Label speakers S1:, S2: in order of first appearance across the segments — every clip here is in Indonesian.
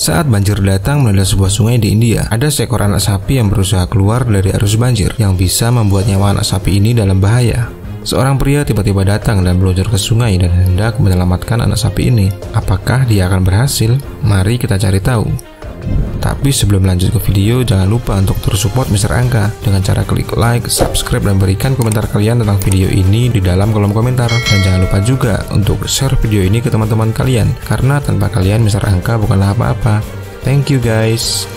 S1: Saat banjir datang melanda sebuah sungai di India, ada seekor anak sapi yang berusaha keluar dari arus banjir yang bisa membuat nyawa anak sapi ini dalam bahaya. Seorang pria tiba-tiba datang dan meluncur ke sungai dan hendak menyelamatkan anak sapi ini. Apakah dia akan berhasil? Mari kita cari tahu. Tapi sebelum lanjut ke video, jangan lupa untuk terus support Mr. Angka dengan cara klik like, subscribe, dan berikan komentar kalian tentang video ini di dalam kolom komentar. Dan jangan lupa juga untuk share video ini ke teman-teman kalian, karena tanpa kalian Mr. Angka bukanlah apa-apa. Thank you guys.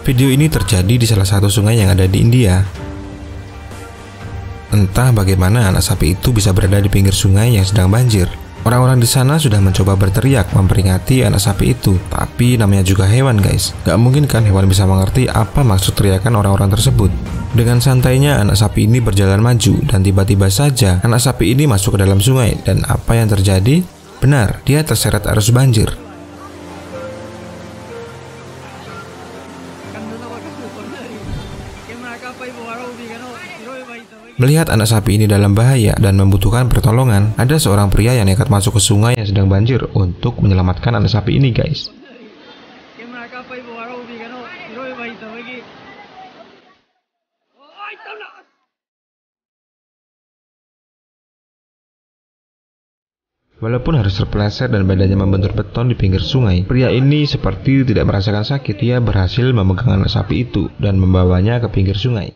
S1: Video ini terjadi di salah satu sungai yang ada di India. Entah bagaimana anak sapi itu bisa berada di pinggir sungai yang sedang banjir. Orang-orang di sana sudah mencoba berteriak memperingati anak sapi itu, tapi namanya juga hewan guys. Gak mungkin kan hewan bisa mengerti apa maksud teriakan orang-orang tersebut. Dengan santainya anak sapi ini berjalan maju, dan tiba-tiba saja anak sapi ini masuk ke dalam sungai. Dan apa yang terjadi? Benar, dia terseret arus banjir. Melihat anak sapi ini dalam bahaya dan membutuhkan pertolongan, ada seorang pria yang nekat masuk ke sungai yang sedang banjir untuk menyelamatkan anak sapi ini guys. Walaupun harus terpeleset dan badannya membentur beton di pinggir sungai, pria ini seperti tidak merasakan sakit. Dia berhasil memegang anak sapi itu dan membawanya ke pinggir sungai.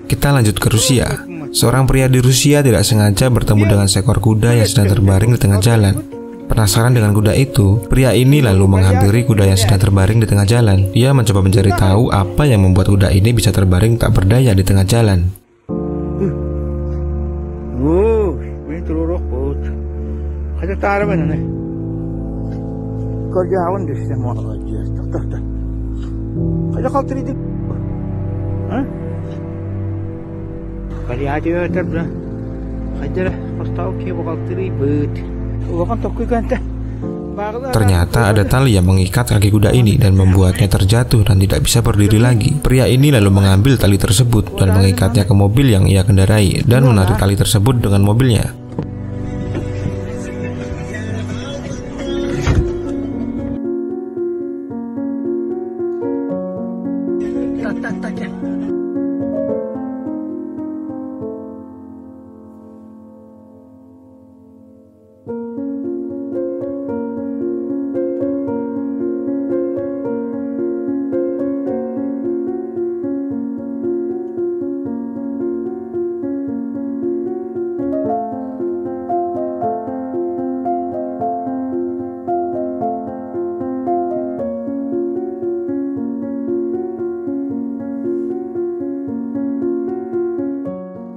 S1: Kita lanjut ke Rusia. Seorang pria di Rusia tidak sengaja bertemu dengan seekor kuda yang sedang terbaring di tengah jalan. Penasaran dengan kuda itu, pria ini lalu menghampiri kuda yang sedang terbaring di tengah jalan. Ia mencoba mencari tahu apa yang membuat kuda ini bisa terbaring tak berdaya di tengah jalan. Ternyata ada tali yang mengikat kaki kuda ini dan membuatnya terjatuh dan tidak bisa berdiri lagi. Pria ini lalu mengambil tali tersebut dan mengikatnya ke mobil yang ia kendarai dan menarik tali tersebut dengan mobilnya.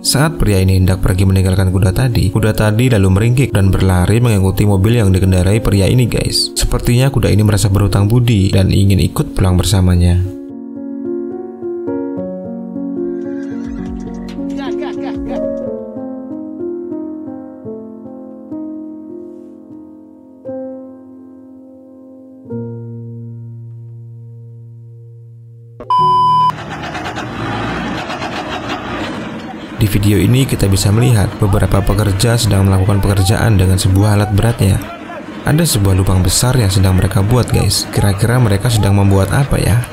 S1: Saat pria ini hendak pergi meninggalkan kuda tadi lalu meringkik dan berlari mengikuti mobil yang dikendarai pria ini guys. Sepertinya kuda ini merasa berhutang budi dan ingin ikut pulang bersamanya. Di video ini kita bisa melihat beberapa pekerja sedang melakukan pekerjaan dengan sebuah alat beratnya. Ada sebuah lubang besar yang sedang mereka buat guys. Kira-kira mereka sedang membuat apa ya?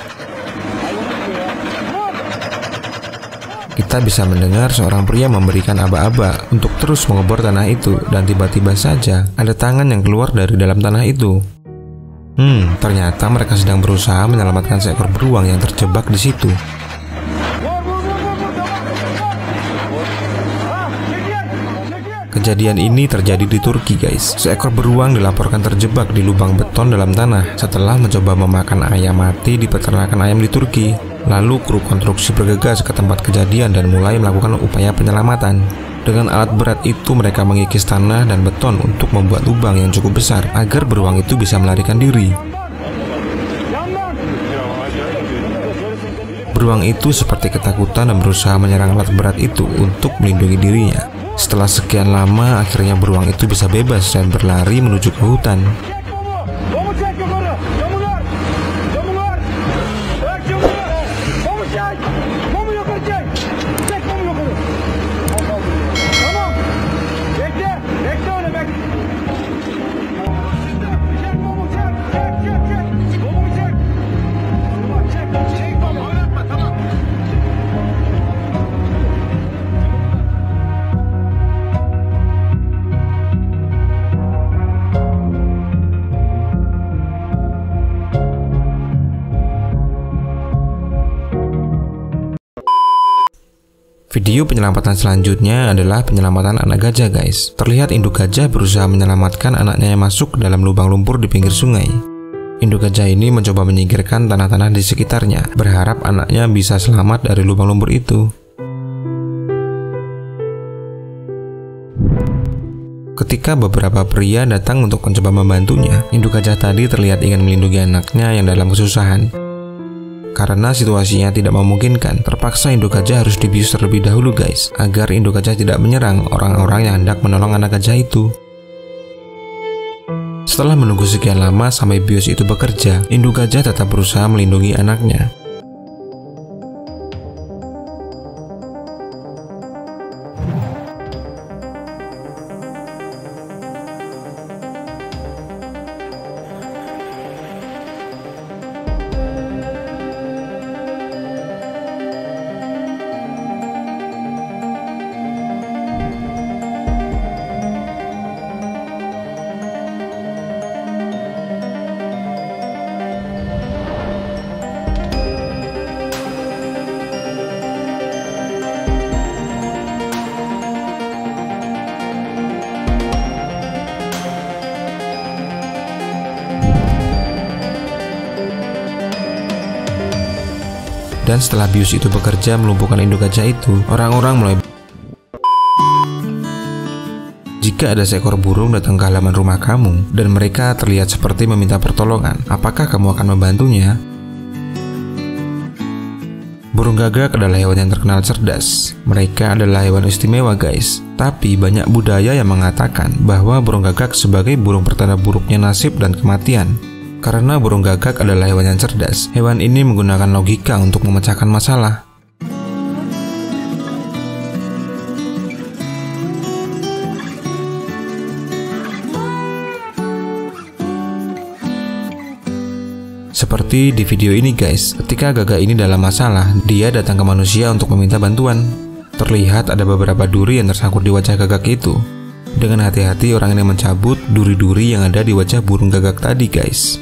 S1: Kita bisa mendengar seorang pria memberikan aba-aba untuk terus mengebor tanah itu, dan tiba-tiba saja ada tangan yang keluar dari dalam tanah itu. Ternyata mereka sedang berusaha menyelamatkan seekor beruang yang terjebak di situ. Kejadian ini terjadi di Turki guys. Seekor beruang dilaporkan terjebak di lubang beton dalam tanah setelah mencoba memakan ayam mati di peternakan ayam di Turki. Lalu kru konstruksi bergegas ke tempat kejadian dan mulai melakukan upaya penyelamatan. Dengan alat berat itu mereka mengikis tanah dan beton untuk membuat lubang yang cukup besar agar beruang itu bisa melarikan diri. Beruang itu seperti ketakutan dan berusaha menyerang alat berat itu untuk melindungi dirinya. Setelah sekian lama, akhirnya beruang itu bisa bebas dan berlari menuju ke hutan. Video penyelamatan selanjutnya adalah penyelamatan anak gajah guys. Terlihat induk gajah berusaha menyelamatkan anaknya yang masuk ke dalam lubang lumpur di pinggir sungai. Induk gajah ini mencoba menyingkirkan tanah-tanah di sekitarnya, berharap anaknya bisa selamat dari lubang lumpur itu. Ketika beberapa pria datang untuk mencoba membantunya, induk gajah tadi terlihat ingin melindungi anaknya yang dalam kesusahan. Karena situasinya tidak memungkinkan, terpaksa induk gajah harus dibius terlebih dahulu guys, agar induk gajah tidak menyerang orang-orang yang hendak menolong anak gajah itu. Setelah menunggu sekian lama sampai bius itu bekerja, induk gajah tetap berusaha melindungi anaknya. Dan setelah bius itu bekerja melumpuhkan induk gajah itu, orang-orang mulai. Jika ada seekor burung datang ke halaman rumah kamu dan mereka terlihat seperti meminta pertolongan, apakah kamu akan membantunya? Burung gagak adalah hewan yang terkenal cerdas. Mereka adalah hewan istimewa guys. Tapi banyak budaya yang mengatakan bahwa burung gagak sebagai burung pertanda buruknya nasib dan kematian. Karena burung gagak adalah hewan yang cerdas, hewan ini menggunakan logika untuk memecahkan masalah. Seperti di video ini guys, ketika gagak ini dalam masalah, dia datang ke manusia untuk meminta bantuan. Terlihat ada beberapa duri yang tersangkut di wajah gagak itu. Dengan hati-hati orang ini mencabut duri-duri yang ada di wajah burung gagak tadi guys.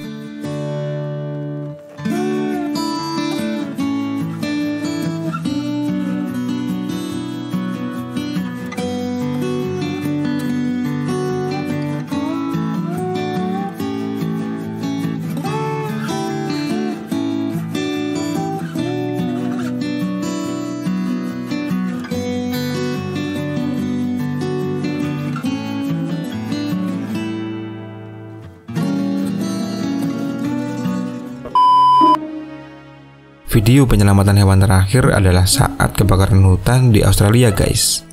S1: Video penyelamatan hewan terakhir adalah saat kebakaran hutan di Australia guys.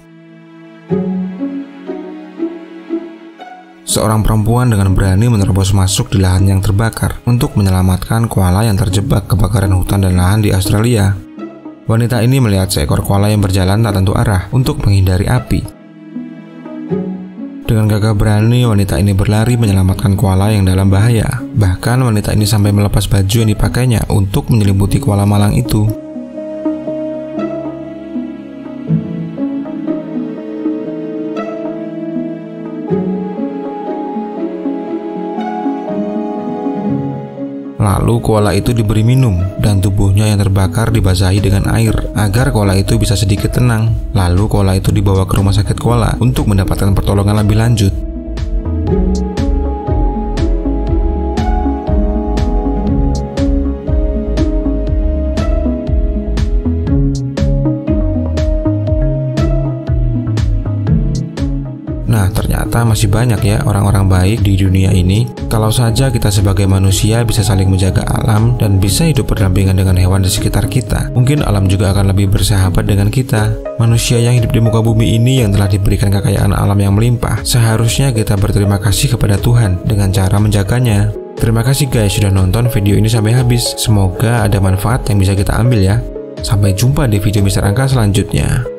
S1: Seorang perempuan dengan berani menerobos masuk di lahan yang terbakar untuk menyelamatkan koala yang terjebak kebakaran hutan dan lahan di Australia. Wanita ini melihat seekor koala yang berjalan tak tentu arah untuk menghindari api. Dengan gagah berani, wanita ini berlari menyelamatkan koala yang dalam bahaya. Bahkan wanita ini sampai melepas baju yang dipakainya untuk menyelimuti koala malang itu. Lalu koala itu diberi minum dan tubuhnya yang terbakar dibasahi dengan air agar koala itu bisa sedikit tenang. Lalu koala itu dibawa ke rumah sakit koala untuk mendapatkan pertolongan lebih lanjut. Nah, ternyata masih banyak ya orang-orang baik di dunia ini. Kalau saja kita sebagai manusia bisa saling menjaga alam dan bisa hidup berdampingan dengan hewan di sekitar kita, mungkin alam juga akan lebih bersahabat dengan kita. Manusia yang hidup di muka bumi ini yang telah diberikan kekayaan alam yang melimpah, seharusnya kita berterima kasih kepada Tuhan dengan cara menjaganya. Terima kasih guys sudah nonton video ini sampai habis. Semoga ada manfaat yang bisa kita ambil ya. Sampai jumpa di video Mr. Angka selanjutnya.